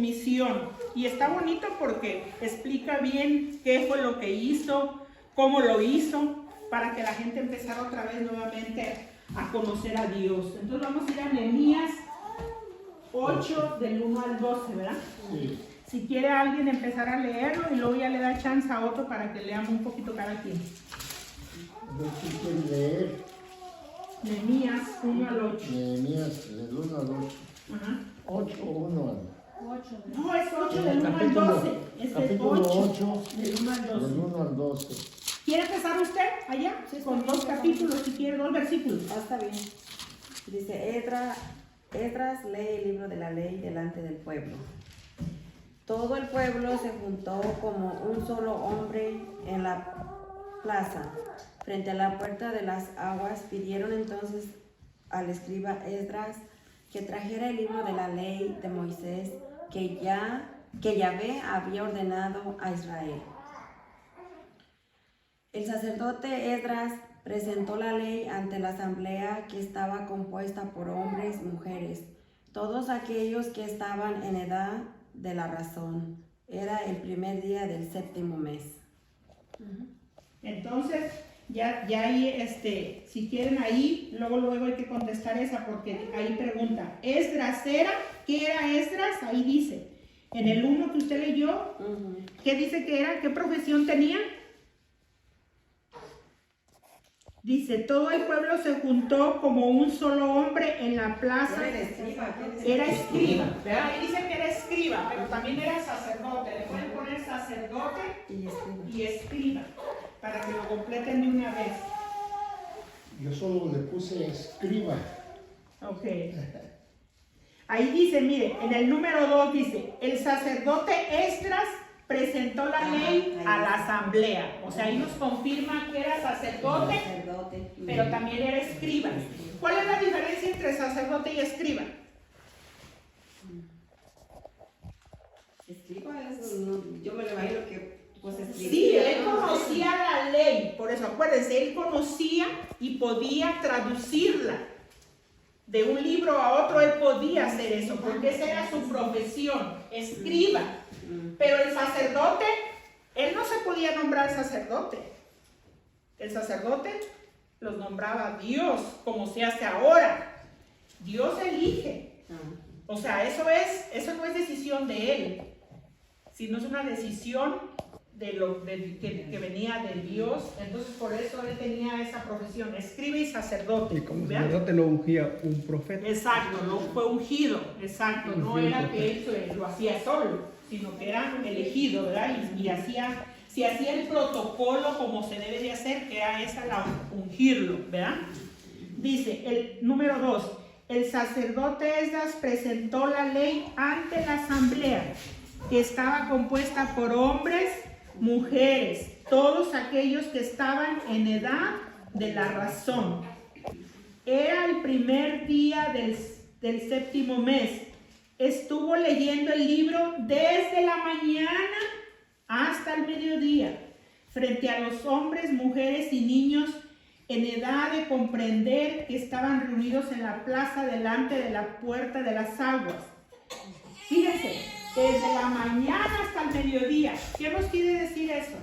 misión. Y está bonito porque explica bien qué fue lo que hizo, cómo lo hizo, para que la gente empezara otra vez nuevamente a conocer a Dios. Entonces vamos a ir a Nehemías 8 del 1 al 12, ¿verdad? Sí. Si quiere alguien empezar a leerlo y luego ya le da chance a otro para que leamos un poquito cada quien. ¿Quién quiere leer? Nehemías 1 al 8. Nehemías del 1 al 8. Ajá. 8 o 1 al... No, es 8 del 1 al 12. Es el capítulo 8 del 1 al 12. del 1 al 12. ¿Quiere empezar usted allá? Sí, está Con bien, dos está capítulos, si quiere, dos versículos. Está bien. Dice, Esdras lee el libro de la ley delante del pueblo. Todo el pueblo se juntó como un solo hombre en la plaza, frente a la puerta de las aguas. Pidieron entonces al escriba Esdras que trajera el libro de la ley de Moisés que Yahvé había ordenado a Israel. El sacerdote Esdras presentó la ley ante la asamblea, que estaba compuesta por hombres y mujeres, todos aquellos que estaban en edad de la razón. Era el primer día del séptimo mes. Entonces, ya ahí, si quieren ahí, luego hay que contestar esa, porque ahí pregunta, ¿Esdras era? ¿Qué era Esdras? Ahí dice, en el 1 que usted leyó, ¿qué dice que era? ¿Qué profesión tenía? Dice, todo el pueblo se juntó como un solo hombre en la plaza. Era escriba, ¿verdad? Ahí dice que era escriba, pero también era sacerdote. Le pueden poner sacerdote y escriba, para que lo completen de una vez. Yo solo le puse escriba. Ok. Ahí dice, mire, en el número 2 dice, el sacerdote Esdras presentó la ley a la asamblea. O sea, ahí nos confirma que era sacerdote, pero también era escriba. ¿Cuál es la diferencia entre sacerdote y escriba? Escriba es, yo me lo imagino que pues escribía. Sí, él conocía la ley, por eso acuérdense, él conocía y podía traducirla. De un libro a otro él podía hacer eso, porque esa era su profesión, escriba. Pero el sacerdote, él no se podía nombrar sacerdote. El sacerdote los nombraba Dios, como se hace ahora. Dios elige. O sea, eso no es decisión de él, sino es una decisión que venía de Dios. Entonces por eso él tenía esa profesión, escriba y sacerdote. Y como sacerdote lo ungía un profeta. Exacto, no fue ungido, exacto, no era que él lo hacía solo, sino que era elegido, ¿verdad? Y se hacía el protocolo como se debe de hacer, que era ungirlo, ¿verdad? Dice el número 2, el sacerdote Esdras presentó la ley ante la asamblea, que estaba compuesta por hombres, mujeres, todos aquellos que estaban en edad de la razón. Era el primer día del séptimo mes. Estuvo leyendo el libro desde la mañana hasta el mediodía, frente a los hombres, mujeres y niños en edad de comprender, que estaban reunidos en la plaza delante de la puerta de las aguas. Fíjense, desde la mañana hasta el mediodía. ¿Qué nos quiere decir eso?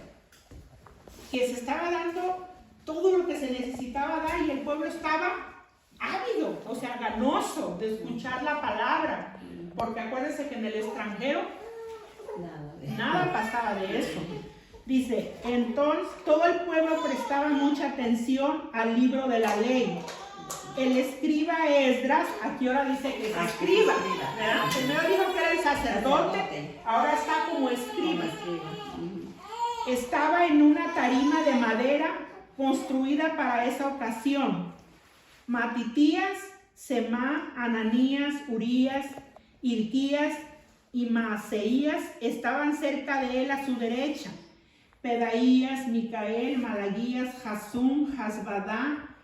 Que se estaba dando todo lo que se necesitaba dar y el pueblo estaba ávido, o sea, ganoso de escuchar la palabra. Porque acuérdense que en el extranjero nada pasaba de eso. Dice, entonces todo el pueblo prestaba mucha atención al libro de la ley. El escriba Esdras, aquí ahora dice que es escriba, ¿verdad? Primero dijo que era el sacerdote, ahora está como escriba. Estaba en una tarima de madera construida para esa ocasión. Matitías, Semá, Ananías, Urías, Hilquías y Maaseías estaban cerca de él a su derecha. Pedaías, Micael, Malaguías, Jasún, Hasbanadá,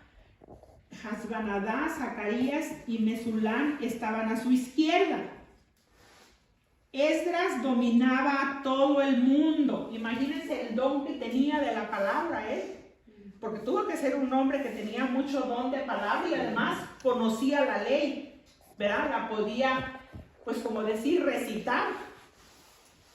Zacarías y Mesulán estaban a su izquierda. Esdras dominaba a todo el mundo. Imagínense el don que tenía de la palabra él. Porque tuvo que ser un hombre que tenía mucho don de palabra y además conocía la ley, ¿verdad? La podía pues como decir, recitar.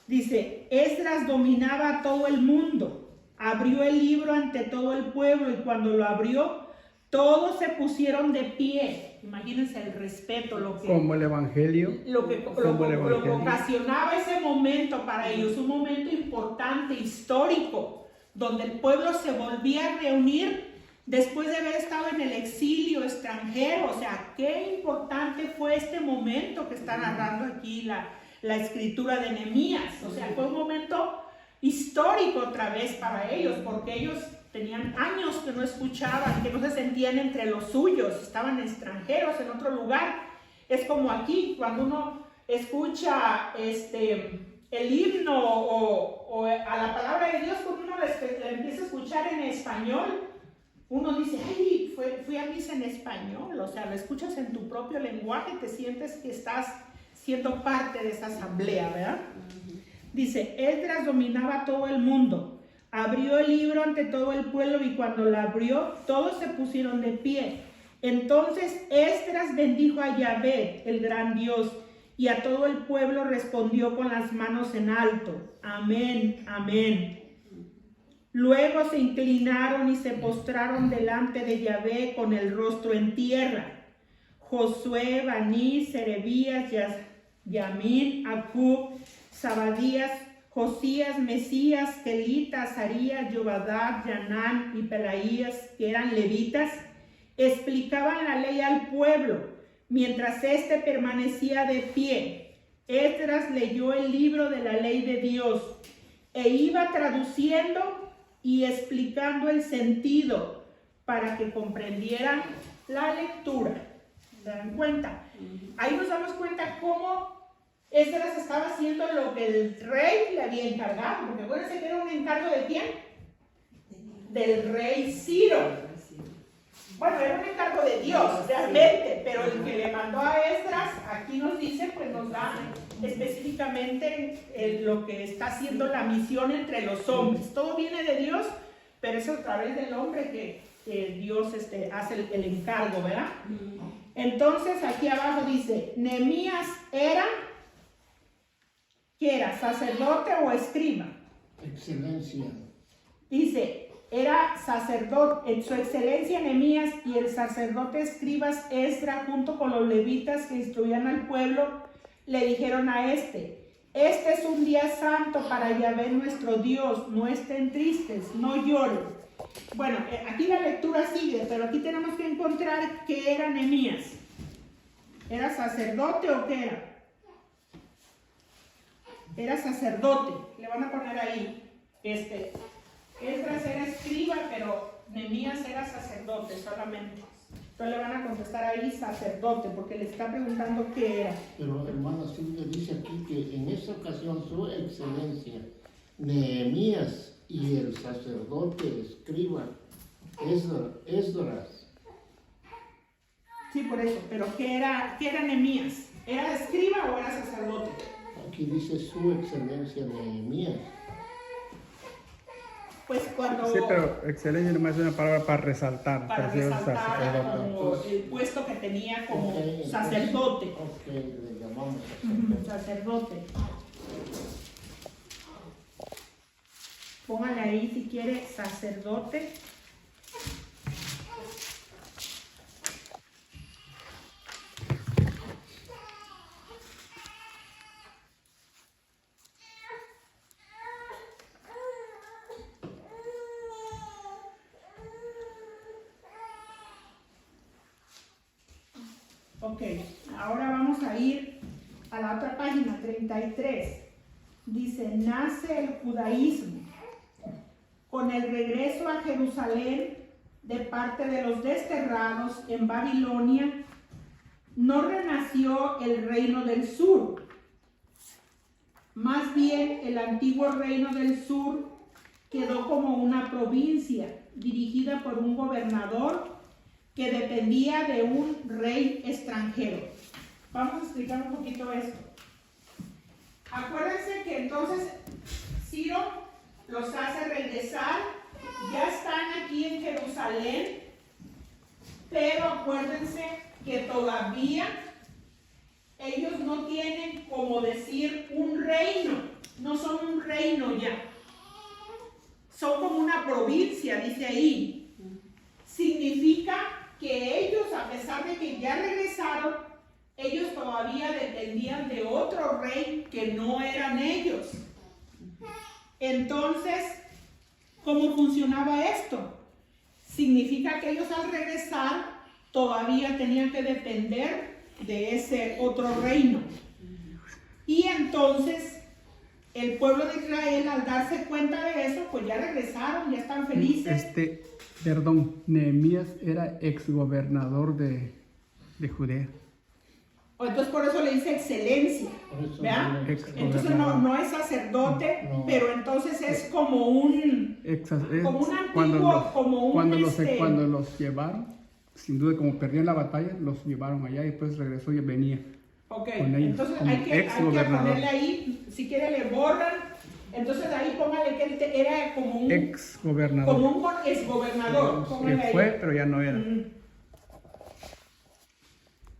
Dice, Esdras dominaba a todo el mundo, abrió el libro ante todo el pueblo y cuando lo abrió, todos se pusieron de pie. Imagínense el respeto, como el Evangelio. lo que ocasionaba ese momento para ellos, un momento importante, histórico, donde el pueblo se volvía a reunir después de haber estado en el exilio extranjero. O sea, qué importante fue este momento que está narrando aquí la escritura de Nehemías. O sea, fue un momento histórico otra vez para ellos, porque ellos tenían años que no escuchaban, que no se sentían entre los suyos, estaban extranjeros en otro lugar. Es como aquí, cuando uno escucha el himno o a la palabra de Dios, cuando uno le empieza a escuchar en español, uno dice, ay, fui a misa en español. O sea, lo escuchas en tu propio lenguaje, te sientes que estás siendo parte de esa asamblea, ¿verdad? Dice, Esdras dominaba todo el mundo. Abrió el libro ante todo el pueblo y cuando lo abrió, todos se pusieron de pie. Entonces Esdras bendijo a Yahvé, el gran Dios, y a todo el pueblo respondió con las manos en alto. Amén, amén. Luego se inclinaron y se postraron delante de Yahvé con el rostro en tierra. Josué, Baní, Serebías, Yamín, Acub, Zabadías, Josías, Mesías, Kelita, Azarías, Yobadab, Yanán y Pelaías, que eran levitas, explicaban la ley al pueblo, mientras éste permanecía de pie. Esdras leyó el libro de la ley de Dios e iba traduciendo y explicando el sentido para que comprendieran la lectura. ¿Se dan cuenta? Ahí nos damos cuenta cómo Esdras estaba haciendo lo que el rey le había encargado, porque acuérdense que era un encargo de quién? Del rey Ciro. Bueno, era un encargo de Dios, realmente, pero el que le mandó a Esdras, aquí nos dice, pues nos da específicamente lo que está haciendo la misión entre los hombres. Todo viene de Dios, pero es a través del hombre que Dios hace el encargo, ¿verdad? Entonces, aquí abajo dice, Nehemías era... ¿Qué era? ¿Sacerdote o escriba? Excelencia. Dice, era sacerdote, en su excelencia Nehemías y el sacerdote escribas Esdras, junto con los levitas que instruían al pueblo, le dijeron a este es un día santo para Yahvé nuestro Dios, no estén tristes, no lloren. Bueno, aquí la lectura sigue, pero aquí tenemos que encontrar qué era Nehemías. ¿Era sacerdote o qué era? Era sacerdote, le van a poner ahí, Esdras era escriba, pero Nehemías era sacerdote solamente. Entonces le van a contestar ahí sacerdote, porque le está preguntando qué era. Pero hermana Silvia dice aquí que en esta ocasión su excelencia, Nehemías y el sacerdote escriba, Esdras. Sí, por eso, pero ¿qué era Nehemías? ¿Era escriba o era sacerdote? Aquí dice su excelencia Nehemías. Pues cuando... Sí, pero excelencia nomás es una palabra para resaltar. Para resaltar como el puesto que tenía como sacerdote. Ok, le llamamos Sacerdote. Póngale ahí si quiere sacerdote. Ok, ahora vamos a ir a la otra página, 33. Dice, nace el judaísmo. Con el regreso a Jerusalén de parte de los desterrados en Babilonia, no renació el reino del sur. Más bien, el antiguo reino del sur quedó como una provincia dirigida por un gobernador que dependía de un rey extranjero. Vamos a explicar un poquito esto. Acuérdense que entonces Ciro los hace regresar, ya están aquí en Jerusalén, pero acuérdense que todavía ellos no tienen, como decir, un reino, no son un reino ya, son como una provincia, dice ahí. Significa que ellos, a pesar de que ya regresaron, ellos todavía dependían de otro rey que no eran ellos. Entonces, ¿cómo funcionaba esto? Significa que ellos al regresar todavía tenían que depender de ese otro reino. Y entonces el pueblo de Israel, al darse cuenta de eso, pues ya regresaron, ya están felices. Perdón, Nehemías era exgobernador de Judea. Entonces por eso le dice excelencia, ¿verdad? Entonces no es sacerdote, No. pero entonces es como un antiguo, cuando los llevaron, sin duda como perdían la batalla, los llevaron allá y después regresó y venía. Ok, con ellos, entonces como hay que exgobernador. ponerle ahí, si quiere le borran, entonces ahí póngale que él era como un Exgobernador. como un exgobernador. Que Póngale ahí. fue, pero ya no era.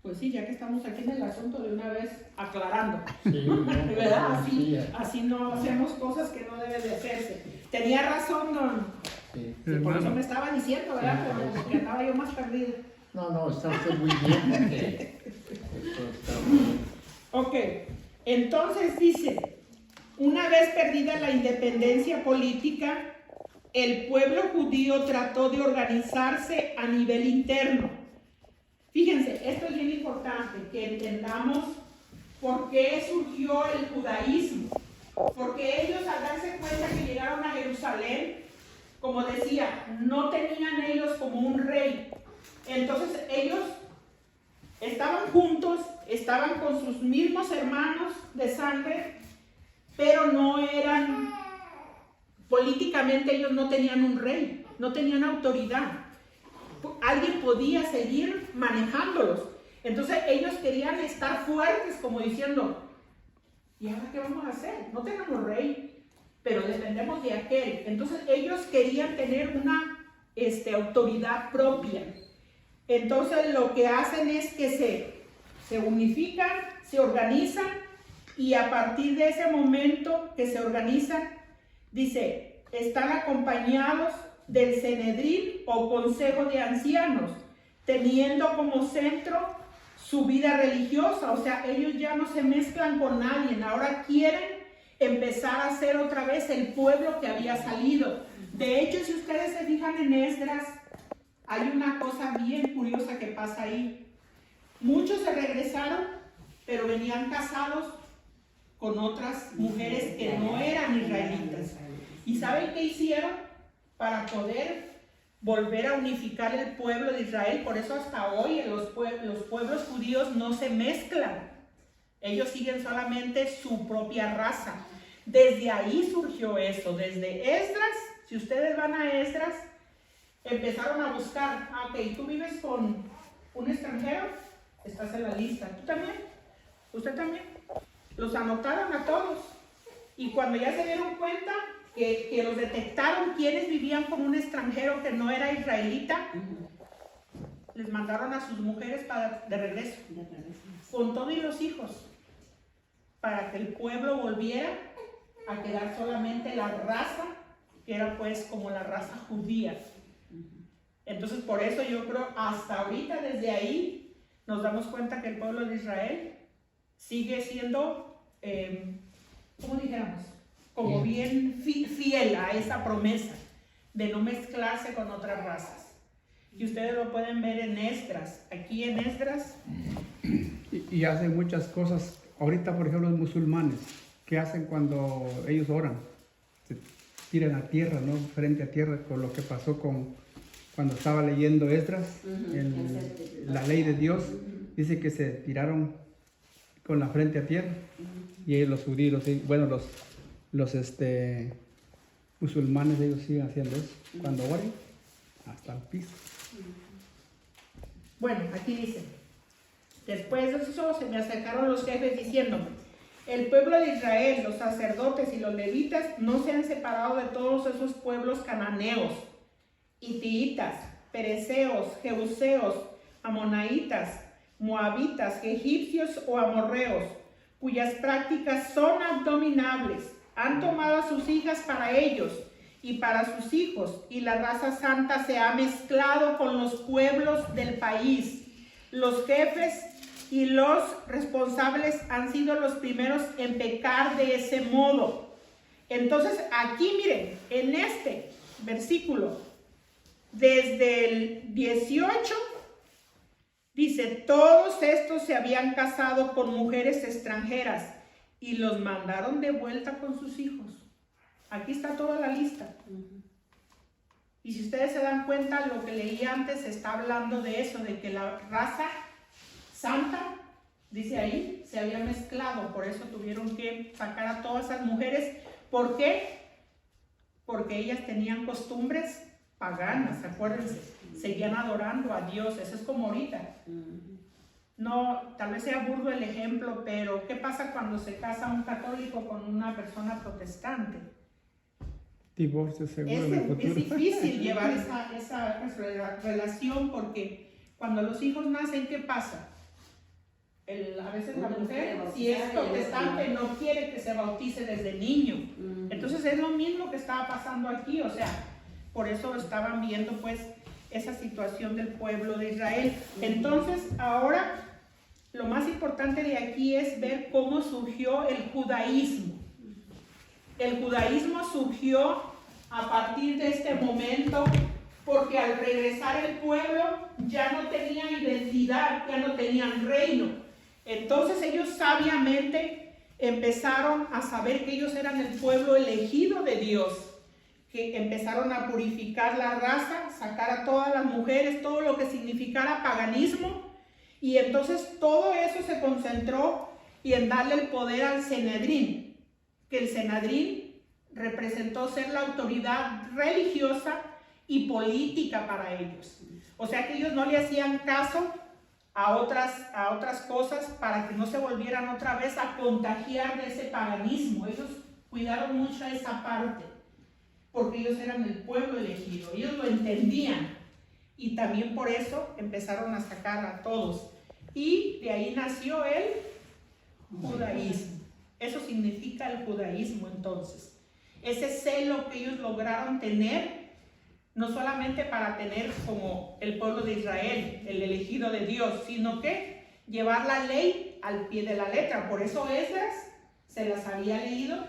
Pues sí, ya que estamos aquí en el asunto, de una vez aclarando, Sí, no, ¿verdad? sí, Así no hacemos cosas que no deben de hacerse. Tenía razón, don. sí. Por eso Hermano, me estaba diciendo, ¿verdad? Sí, Pero sí. porque andaba yo más perdida. No, está usted muy bien porque esto está muy bien. Ok, entonces dice, una vez perdida la independencia política, el pueblo judío trató de organizarse a nivel interno. Fíjense, esto es bien importante, que entendamos por qué surgió el judaísmo. Porque ellos, al darse cuenta que llegaron a Jerusalén, como decía, no tenían ellos como un rey. Entonces ellos estaban juntos, estaban con sus mismos hermanos de sangre, pero no eran, políticamente ellos no tenían un rey, no tenían autoridad. Alguien podía seguir manejándolos. Entonces ellos querían estar fuertes, como diciendo, ¿y ahora qué vamos a hacer? No tenemos rey, pero dependemos de aquel. Entonces ellos querían tener una autoridad propia. Entonces lo que hacen es que se unifican, se organizan, y a partir de ese momento que se organizan, dice, están acompañados del Sanedrín o Consejo de Ancianos, teniendo como centro su vida religiosa. O sea, ellos ya no se mezclan con nadie, ahora quieren empezar a ser otra vez el pueblo que había salido. De hecho, si ustedes se fijan en Esdras, hay una cosa bien curiosa que pasa ahí. Muchos se regresaron, pero venían casados con otras mujeres que no eran israelitas. ¿Y saben qué hicieron? Para poder volver a unificar el pueblo de Israel. Por eso hasta hoy los pueblos judíos no se mezclan. Ellos siguen solamente su propia raza. Desde ahí surgió eso. Desde Esdras, si ustedes van a Esdras, empezaron a buscar, ok, tú vives con un extranjero, estás en la lista. ¿Tú también? ¿Usted también? Los anotaron a todos. Y cuando ya se dieron cuenta que los detectaron quienes vivían con un extranjero que no era israelita, les mandaron a sus mujeres de regreso, con todos los hijos, para que el pueblo volviera a quedar solamente la raza, que era pues como la raza judía. Entonces por eso yo creo hasta ahorita, desde ahí, nos damos cuenta que el pueblo de Israel sigue siendo, ¿cómo dijéramos? Como bien fiel a esa promesa de no mezclarse con otras razas. Y ustedes lo pueden ver en Esdras. Aquí en Esdras. Y hacen muchas cosas. Ahorita, por ejemplo, los musulmanes, ¿qué hacen cuando ellos oran? Se tiran a tierra, ¿no? Frente a tierra, con lo que pasó cuando estaba leyendo Esdras, la ley de Dios. Dice que se tiraron con la frente a tierra. Y ellos, los judíos, bueno, los musulmanes, ellos siguen haciendo eso. Cuando oren, hasta el piso. Bueno, aquí dice, después de eso se me acercaron los jefes diciéndome, el pueblo de Israel, los sacerdotes y los levitas no se han separado de todos esos pueblos cananeos, hititas, pereceos, jebuseos, amonaitas, moabitas, egipcios o amorreos, cuyas prácticas son abominables. Han tomado a sus hijas para ellos y para sus hijos, y la raza santa se ha mezclado con los pueblos del país. Los jefes y los responsables han sido los primeros en pecar de ese modo. Entonces aquí miren, en este versículo, desde el 18, dice, todos estos se habían casado con mujeres extranjeras y los mandaron de vuelta con sus hijos. Aquí está toda la lista. Y si ustedes se dan cuenta, lo que leí antes está hablando de eso, de que la raza santa, dice ahí, se había mezclado. Por eso tuvieron que sacar a todas esas mujeres. ¿Por qué? Porque ellas tenían costumbres paganas, acuérdense. Seguían adorando a Dios. Eso es como ahorita. No, tal vez sea burdo el ejemplo, pero ¿qué pasa cuando se casa un católico con una persona protestante? Divorcio seguro en el futuro. Es difícil llevar esa relación, porque cuando los hijos nacen, ¿qué pasa? A veces la mujer, si es protestante, no quiere que se bautice desde niño. Entonces es lo mismo que estaba pasando aquí, o sea, por eso estaban viendo pues esa situación del pueblo de Israel. Entonces ahora lo más importante de aquí es ver cómo surgió el judaísmo. El judaísmo surgió a partir de este momento, porque al regresar el pueblo ya no tenía identidad, ya no tenían reino. Entonces ellos sabiamente empezaron a saber que ellos eran el pueblo elegido de Dios, que empezaron a purificar la raza, sacar a todas las mujeres, todo lo que significara paganismo, y entonces todo eso se concentró y en darle el poder al Sanedrín, que el Sanedrín representó ser la autoridad religiosa y política para ellos. O sea que ellos no le hacían caso a otras cosas para que no se volvieran otra vez a contagiar de ese paganismo. Ellos cuidaron mucho esa parte, porque ellos eran el pueblo elegido, ellos lo entendían, y también por eso empezaron a sacar a todos, y de ahí nació el judaísmo. Eso significa el judaísmo. Entonces, ese celo que ellos lograron tener, no solamente para tener como el pueblo de Israel, el elegido de Dios, sino que llevar la ley al pie de la letra. Por eso Esdras se las había leído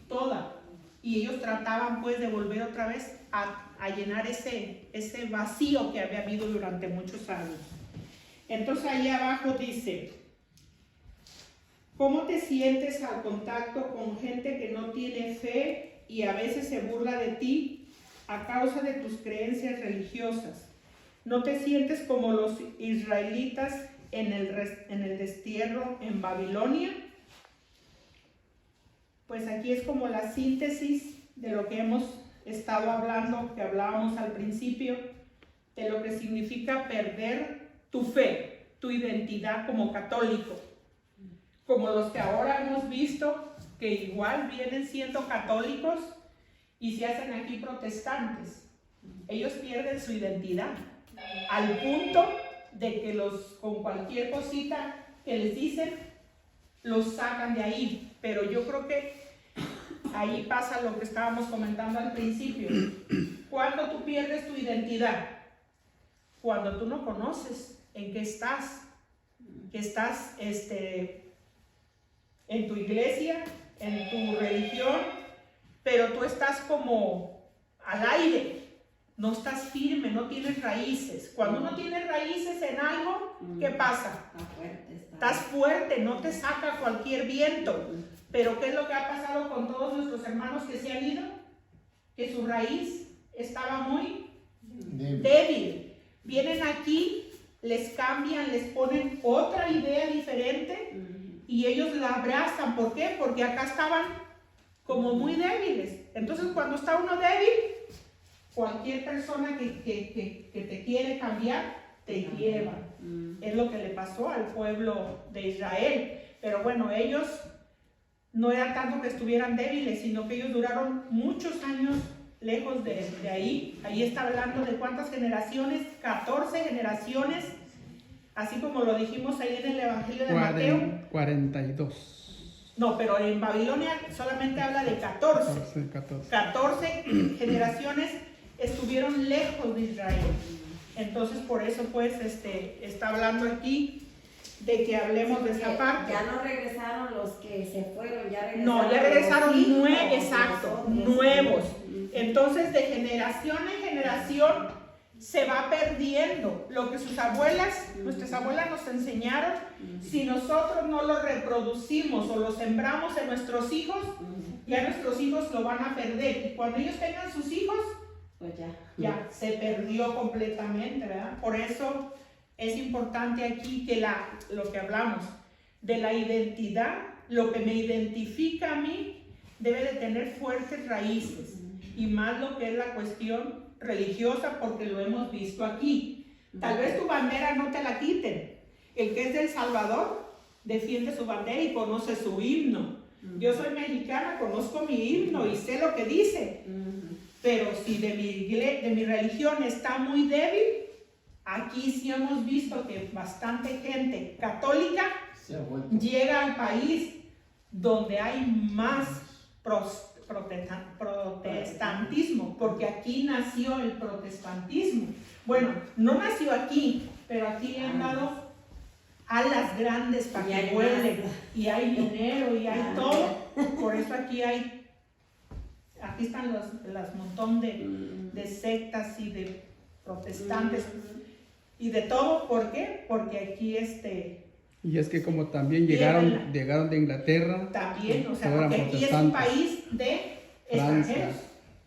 toda, y ellos trataban pues de volver otra vez a llenar ese vacío que había habido durante muchos años. Entonces ahí abajo dice, ¿cómo te sientes al contacto con gente que no tiene fe y a veces se burla de ti a causa de tus creencias religiosas? ¿No te sientes como los israelitas en el destierro en Babilonia? Pues aquí es como la síntesis de lo que hemos estado hablando, que hablábamos al principio, de lo que significa perder tu fe, tu identidad como católico. Como los que ahora hemos visto, que igual vienen siendo católicos y se hacen aquí protestantes. Ellos pierden su identidad, al punto de que con cualquier cosita que les dicen, los sacan de ahí. Pero yo creo que ahí pasa lo que estábamos comentando al principio. Cuando tú pierdes tu identidad, cuando tú no conoces en qué estás, que estás en tu iglesia, en tu religión, pero tú estás como al aire, no estás firme, no tienes raíces. Cuando uno tiene raíces en algo, ¿qué pasa? Estás fuerte, no te saca cualquier viento. Pero ¿qué es lo que ha pasado con todos nuestros hermanos que se han ido? Que su raíz estaba muy débil. Vienen aquí, les cambian, les ponen otra idea diferente y ellos la abrazan. ¿Por qué? Porque acá estaban como muy débiles. Entonces cuando está uno débil, cualquier persona que te quiere cambiar, te lleva. Es lo que le pasó al pueblo de Israel. Pero bueno, ellos no era tanto que estuvieran débiles, sino que ellos duraron muchos años lejos de ahí. Ahí está hablando de cuántas generaciones, 14 generaciones, así como lo dijimos ahí en el Evangelio de Mateo. 42. No, pero en Babilonia solamente habla de 14. 14 generaciones estuvieron lejos de Israel. Entonces, por eso, pues, está hablando aquí de que hablemos de esa parte. Ya no regresaron los que se fueron, ya regresaron. No, ya regresaron nuevos. nuevos. Entonces, de generación en generación se va perdiendo lo que sus abuelas, nuestras abuelas nos enseñaron. Si nosotros no lo reproducimos o lo sembramos en nuestros hijos, ya nuestros hijos lo van a perder. Y cuando ellos tengan sus hijos, Pues ya se perdió completamente, ¿verdad? Por eso es importante aquí que lo que hablamos de la identidad, lo que me identifica a mí, debe de tener fuertes raíces, y más lo que es la cuestión religiosa, porque lo hemos visto aquí. Tal vez tu bandera no te la quiten. El que es del Salvador defiende su bandera y conoce su himno. Yo soy mexicana, conozco mi himno y sé lo que dice. Pero si de mi religión está muy débil, aquí sí hemos visto que bastante gente católica llega al país donde hay más protestantismo, porque aquí nació el protestantismo. Bueno, no nació aquí, pero aquí le han dado alas grandes para que vuelen, y hay dinero y hay todo. Por eso aquí están los montón de sectas y de protestantes y de todo. ¿Por qué? Porque aquí y es que como también llegaron de Inglaterra, también, o sea, porque aquí es un país de extranjeros.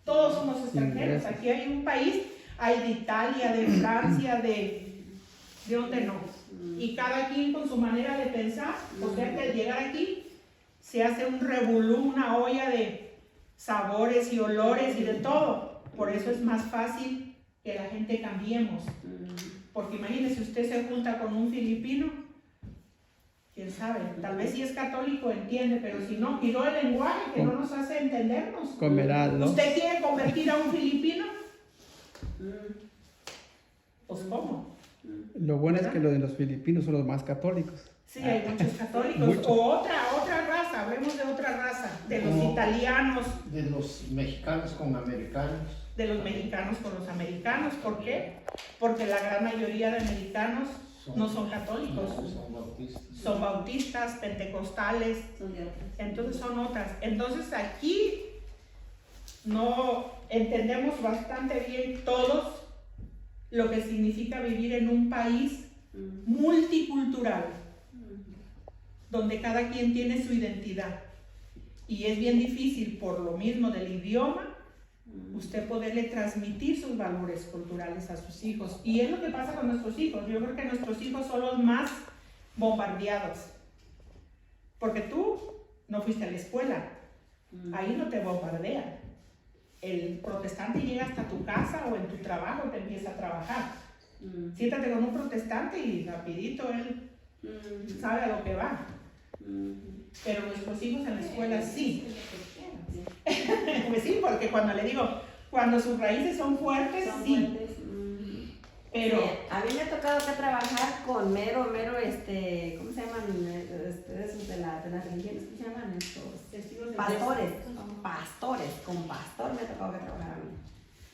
Todos somos extranjeros. Aquí hay un país, hay de Italia, de Francia, de donde no. Y cada quien con su manera de pensar, o sea que al llegar aquí se hace un revolú, una olla de sabores y olores y de todo. Por eso es más fácil que la gente cambiemos. Porque imagínese, usted se junta con un filipino, quién sabe, tal vez si es católico entiende, pero si no, giró el lenguaje que no nos hace entendernos. Comerá, ¿no? ¿Usted quiere convertir a un filipino? Pues ¿cómo? Lo bueno es que los de los filipinos son los más católicos. Sí, hay muchos católicos. Muchos. O otra raza, hablemos de otra raza, de los italianos, De los mexicanos con americanos. de los mexicanos con los americanos. ¿Por qué? Porque la gran mayoría de americanos no son católicos, son bautistas, pentecostales, entonces son otras. Entonces aquí no entendemos bastante bien todos lo que significa vivir en un país multicultural, donde cada quien tiene su identidad. Y es bien difícil, por lo mismo del idioma, usted poderle transmitir sus valores culturales a sus hijos. Y es lo que pasa con nuestros hijos. Yo creo que nuestros hijos son los más bombardeados. Porque tú no fuiste a la escuela, ahí no te bombardean. El protestante llega hasta tu casa o en tu trabajo te empieza a trabajar. Siéntate con un protestante y rapidito él sabe a lo que va. Pero nuestros hijos en la escuela sí. Pues sí, porque cuando le digo, cuando sus raíces son fuertes, sí. Pero a mí me ha tocado que trabajar con mero, ¿cómo se llaman? Esos de las religiones, ¿cómo se llaman estos? Pastores, con pastor me ha tocado que trabajar a mí.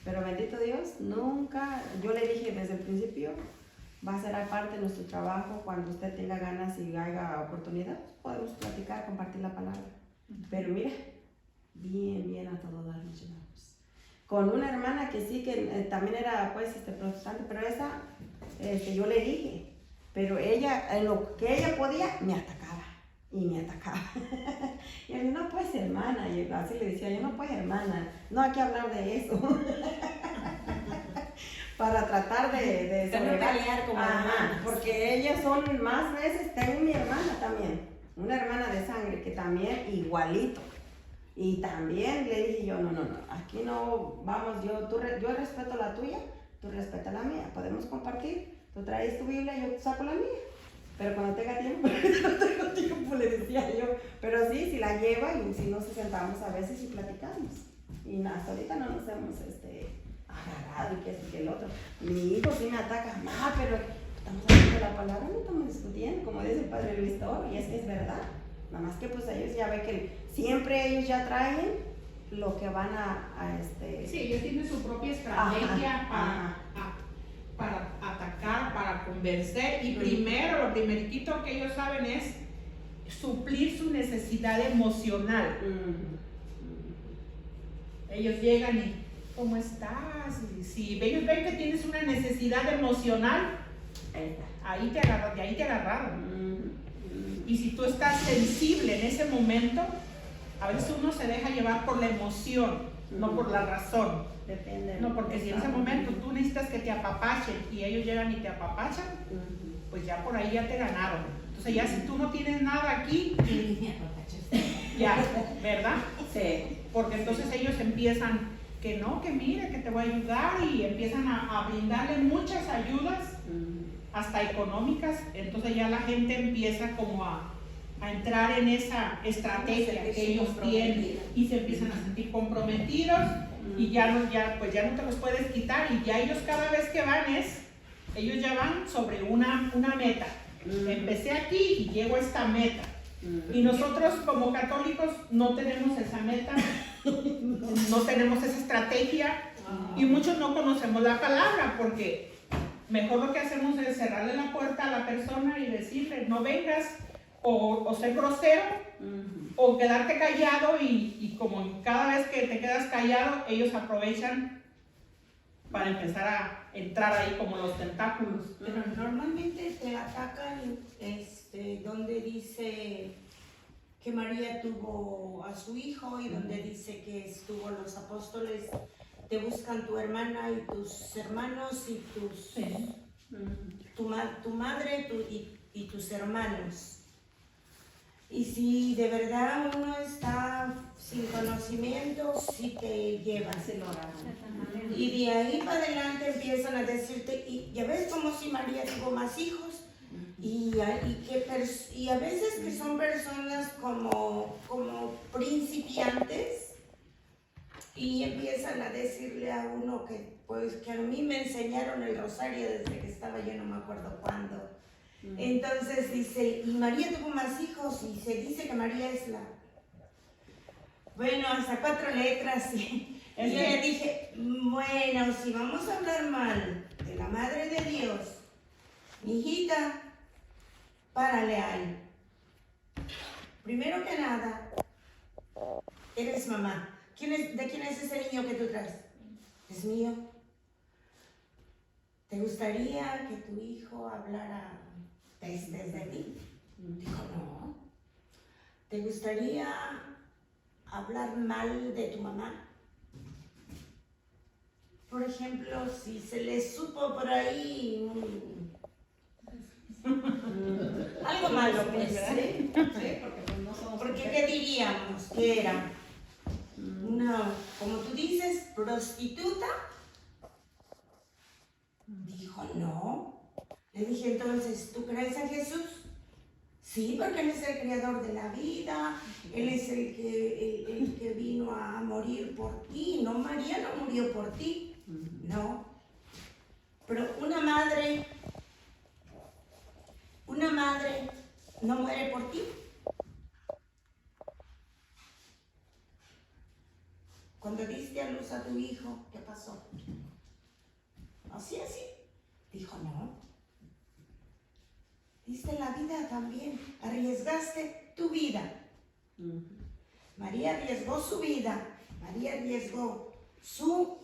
Pero bendito Dios, nunca, yo le dije desde el principio, va a ser aparte de nuestro trabajo, cuando usted tenga ganas y haya oportunidad, podemos platicar, compartir la palabra. Pero mira, bien a todo dar nos llevamos. Con una hermana que sí, que también era pues protestante, pero esa, yo le dije, pero ella, en lo que ella podía, me atacaba. Y me atacaba. Y yo, no pues hermana, y así le decía, yo no pues hermana, no hay que hablar de eso. Para tratar de pelear como hermanas. Porque ellas son más veces, tengo mi hermana también, una hermana de sangre que también igualito. Y también le dije yo, no, aquí no, vamos, yo respeto la tuya, tú respetas la mía, podemos compartir, tú traes tu Biblia, yo saco la mía. Pero cuando tenga tiempo, no tengo tiempo, le decía yo. Pero sí, si la lleva y si no, se sentamos a veces y platicamos. Y hasta ahorita no nos hemos agarrado y que esto y que el otro. Mi hijo sí me ataca, pero estamos hablando de la palabra, no estamos discutiendo, como dice el padre Luis Toro, y es que es verdad. Nada más que pues ellos ya ven que siempre ellos ya traen lo que van Sí, ellos tienen su propia estrategia Ajá. para atacar, para convencer. Y primero, lo primerito que ellos saben es suplir su necesidad emocional. Ellos llegan y, ¿cómo estás? Y si ellos ven que tienes una necesidad emocional, ahí te agarraron. Y si tú estás sensible en ese momento, a veces uno se deja llevar por la emoción, no por la razón. Depende. No, porque si en ese momento tú necesitas que te apapachen y ellos llegan y te apapachan, pues ya por ahí ya te ganaron. Entonces ya si tú no tienes nada aquí, ya, ¿verdad? Sí. Porque entonces ellos empiezan que no, que mire, que te voy a ayudar y empiezan a brindarle muchas ayudas, hasta económicas. Entonces ya la gente empieza como a entrar en esa estrategia que ellos tienen y se empiezan a sentir comprometidos y ya no te los puedes quitar, y ya ellos cada vez que van ellos ya van sobre una meta. Empecé aquí y llego a esta meta. Y nosotros como católicos no tenemos esa meta, no tenemos esa estrategia, y muchos no conocemos la palabra, porque mejor lo que hacemos es cerrarle la puerta a la persona y decirle no vengas, o ser grosero, o quedarte callado, y como cada vez que te quedas callado ellos aprovechan para empezar a entrar ahí como los tentáculos. Pero normalmente te atacan donde dice que María tuvo a su hijo, y donde dice que estuvo los apóstoles, te buscan tu hermana y tus hermanos y tu madre y tus hermanos. Y si de verdad uno está sin conocimiento, sí te llevan. Y de ahí para adelante empiezan a decirte, y ya ves como si María tuvo más hijos, y a veces que son personas como principiantes, y empiezan a decirle a uno que a mí me enseñaron el rosario desde que estaba yo no me acuerdo cuándo. Entonces dice, y María tuvo más hijos, y se dice que María es bueno, hasta 4 letras. Y yo le dije, bueno, si vamos a hablar mal de la Madre de Dios, mijita, párale ahí. Primero que nada, eres mamá. ¿De quién es ese niño que tú traes? Es mío. ¿Te gustaría que tu hijo hablara desde ti? Dijo, no. ¿Te gustaría hablar mal de tu mamá? Por ejemplo, si se le supo por ahí algo malo, pues, ¿sí? Porque ¿qué diríamos? ¿Qué era? Una, como tú dices, prostituta. Dijo, no. Le dije, entonces, ¿tú crees en Jesús? Sí, porque Él es el creador de la vida, Él es el que vino a morir por ti. No, María no murió por ti, no. Pero una madre no muere por ti. Cuando diste a luz a tu hijo, ¿qué pasó? Así. Dijo, no. Diste la vida también, arriesgaste tu vida. María arriesgó su vida, María arriesgó su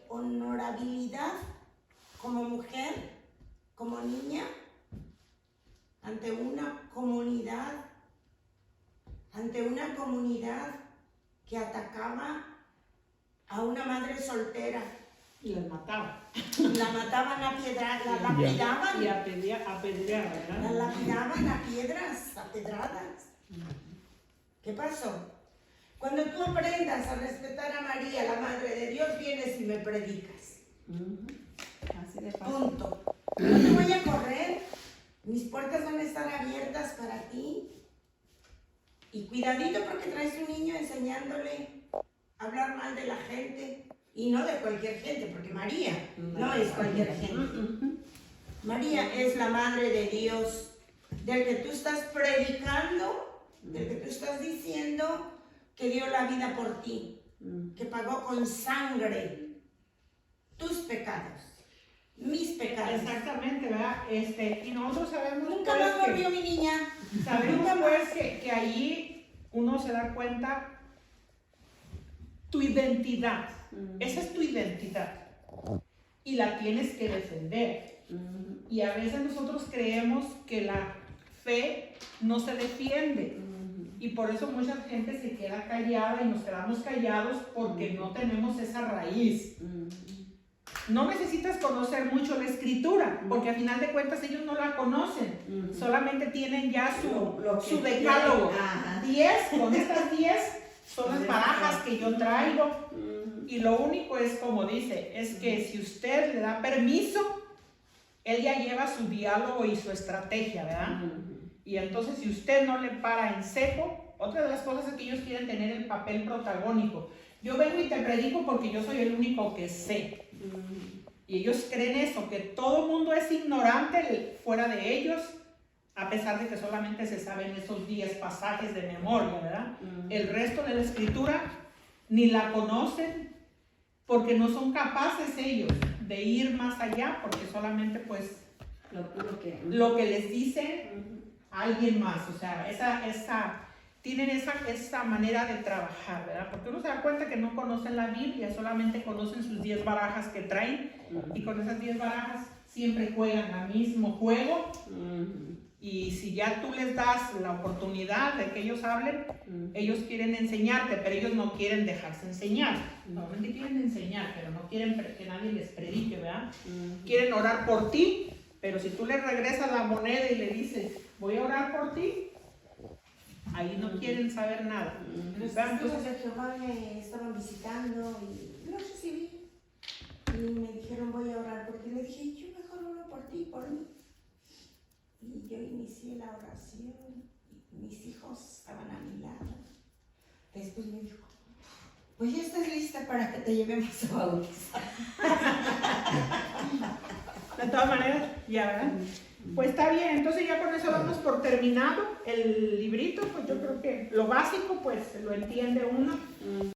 honorabilidad como mujer, como niña, ante una comunidad que atacaba a una madre soltera. Y las mataban. La mataban a piedras, la lapidaban. Y apedreaban, ¿verdad? La lapidaban a piedras, a pedradas. ¿Qué pasó? Cuando tú aprendas a respetar a María, la Madre de Dios, vienes y me predicas. Así de fácil. Punto. No te voy a correr. Mis puertas van a estar abiertas para ti. Y cuidadito porque traes un niño enseñándole a hablar mal de la gente. Y no de cualquier gente, porque María no es cualquier gente. María es la Madre de Dios, del que tú estás predicando del que tú estás diciendo, que dio la vida por ti, que pagó con sangre tus pecados, mis pecados. Exactamente, ¿verdad? Y nosotros sabemos Nunca pues, más volvió mi niña. sabemos pues que ahí uno se da cuenta tu identidad. Esa es tu identidad y la tienes que defender. Y a veces nosotros creemos que la fe no se defiende y por eso mucha gente se queda callada y nos quedamos callados porque no tenemos esa raíz. No necesitas conocer mucho la escritura, porque al final de cuentas ellos no la conocen, solamente tienen ya su decálogo. 10, con estas 10 son las barajas que yo traigo. Y lo único es, como dice, es que si usted le da permiso, él ya lleva su diálogo y su estrategia, ¿verdad? Y entonces si usted no le para en seco, otra de las cosas es que ellos quieren tener el papel protagónico. Yo vengo y te predico porque yo soy el único que sé. Y ellos creen eso, que todo el mundo es ignorante fuera de ellos, a pesar de que solamente se saben esos 10 pasajes de memoria, ¿verdad? El resto de la escritura ni la conocen porque no son capaces ellos de ir más allá, porque solamente pues lo que les dice alguien más, o sea, tienen esa manera de trabajar, ¿verdad? Porque uno se da cuenta que no conocen la Biblia, solamente conocen sus 10 barajas que traen, y con esas 10 barajas siempre juegan al mismo juego, y si ya tú les das la oportunidad de que ellos hablen, ellos quieren enseñarte, pero ellos no quieren dejarse enseñar. Normalmente quieren enseñar, pero no quieren que nadie les predique, ¿verdad? Quieren orar por ti, pero si tú les regresas la moneda y le dices, voy a orar por ti, ahí no quieren saber nada. Los testigos de Jehová me estaban visitando y los recibí. Y me dijeron, voy a orar por ti. Le dije, yo mejor oro por ti, por mí. Y yo inicié la oración. Y mis hijos estaban a mi lado. Después me dijo, pues ya estás lista para que te llevemos a bautizar. De todas maneras, ya, ¿verdad? Pues está bien, entonces ya con eso damos por terminado el librito, pues yo creo que lo básico pues lo entiende uno.